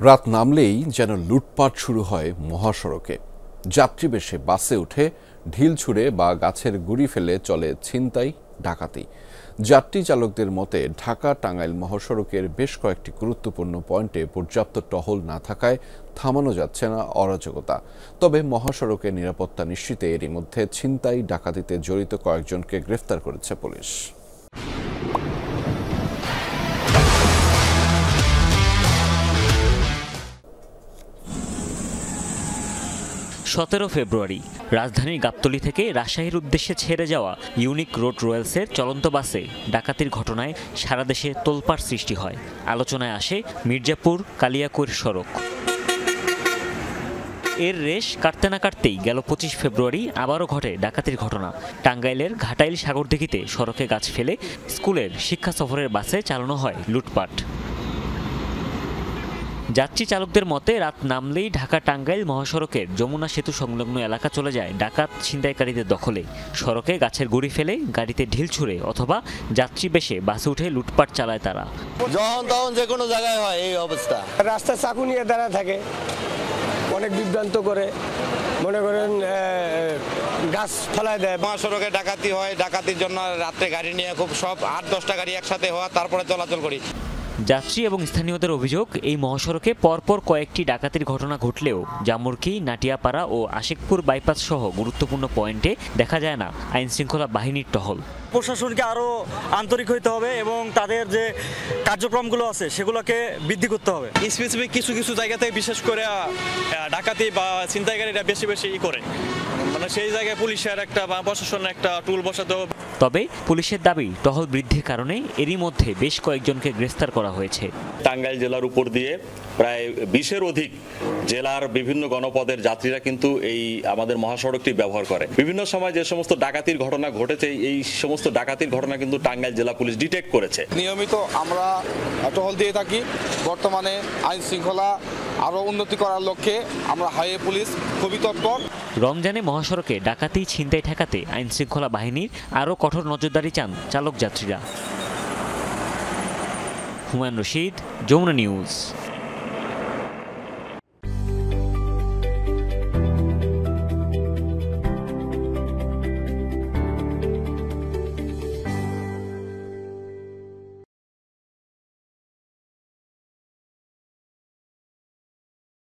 রাত নামলেই যেন লুটপাট শুরু হয় মহাসড়কে। যাত্রী বেশে বাসে উঠে ঢিল ছুঁড়ে বা গাছের গুঁড়ি ফেলে চলে ছিনতাই, ডাকাতি। যাত্রী চালকদের মতে ঢাকা টাঙ্গাইল মহাসড়কের বেশ কয়েকটি গুরুত্বপূর্ণ পয়েন্টে পর্যাপ্ত টহল না থাকায় থামানো যাচ্ছে না অরাজকতা। তবে মহাসড়কের নিরাপত্তা নিশ্চিতে এরই মধ্যে ছিনতাই, ডাকাতিতে জড়িত কয়েকজনকে গ্রেফতার করেছে পুলিশ। 17 ফেব্রুয়ারি রাজধানীর গাবতলী থেকে রাজশাহীর উদ্দেশ্যে ছেড়ে যাওয়া ইউনিক রোড রয়েলসের চলন্ত বাসে ডাকাতির ঘটনায় সারা দেশে তোলপাড় সৃষ্টি হয়। আলোচনায় আসে মির্জাপুর কালিয়াকৈর সড়ক। এর রেশ কাটতে না কাটতেই গেল 25 ফেব্রুয়ারি আবারও ঘটে ডাকাতির ঘটনা। টাঙ্গাইলের ঘাটাইল সাগরদিঘিতে সড়কে গাছ ফেলে স্কুলের শিক্ষা সফরের বাসে চালানো হয় লুটপাট। যাত্রী চালকদের মতে রাত নামলেই ঢাকা টাঙ্গাইল মহাসড়কের যমুনা সেতু সংলগ্ন এলাকা চলে যায় ডাকাত ছিনতাইকারীদের দখলে। সড়কে গাছের গুঁড়ি ফেলে, গাড়িতে ঢিল ছুঁড়ে অথবা যাত্রী বেশে বাসে উঠে লুটপাট চালায় তারা। যখন তখন যে কোনো জায়গায় হয় এই অবস্থা। রাস্তায় চাকু নিয়ে দাঁড়া থাকে, অনেক বিভ্রান্ত করে, মনে করেন গাছ ফেলায় দেয়। মহাসড়কে ডাকাতি হয়, ডাকাতির জন্য রাত্রে গাড়ি নিয়ে খুব সব 8-10টা গাড়ি একসাথে হওয়া, তারপরে চলাচল করি। যাত্রী এবং স্থানীয়দের অভিযোগ, এই মহাসড়কে পরপর কয়েকটি ডাকাতির ঘটনা ঘটলেও জামুরকি, নাটিয়াপাড়া ও আশিকপুর বাইপাস সহ গুরুত্বপূর্ণ পয়েন্টে দেখা যায় না আইনশৃঙ্খলা বাহিনীর টহল। প্রশাসনকে আরও আন্তরিক হইতে হবে এবং তাদের যে কার্যক্রমগুলো আছে সেগুলোকে বৃদ্ধি করতে হবে। স্পেসিফিক কিছু কিছু জায়গাতে বিশেষ করে ডাকাতি বা ছিনতাইকারীরা বেশি বেশি করে, মানে সেই জায়গায় পুলিশের একটা বা প্রশাসনের একটা টুল বসাতে হবে। তবে পুলিশের দাবি, টহল বৃদ্ধির কারণে এরই মধ্যে বেশ কয়েকজনকে গ্রেফতার করা হয়েছে। টাঙ্গাইল জেলার উপর দিয়ে প্রায় 20-এর অধিক জেলার বিভিন্ন গণপদের যাত্রীরা কিন্তু এই আমাদের মহাসড়কটি ব্যবহার করে। বিভিন্ন সময় যে সমস্ত ডাকাতির ঘটনা ঘটেছে, এই সমস্ত ডাকাতির ঘটনা কিন্তু টাঙ্গাইল জেলা পুলিশ ডিটেক্ট করেছে। নিয়মিত আমরা টহল দিয়ে থাকি। বর্তমানে আইন শৃঙ্খলা আরও উন্নতি করার লক্ষ্যে আমরা হাইওয়ে পুলিশ খুবই তৎপর। রমজানে মহাসড়কে ডাকাতি, ছিনতাই ঠেকাতে আইনশৃঙ্খলা বাহিনীর আরও কঠোর নজরদারি চান চালক যাত্রীরা। হুমায়ুন রশিদ, যমুনা নিউজ।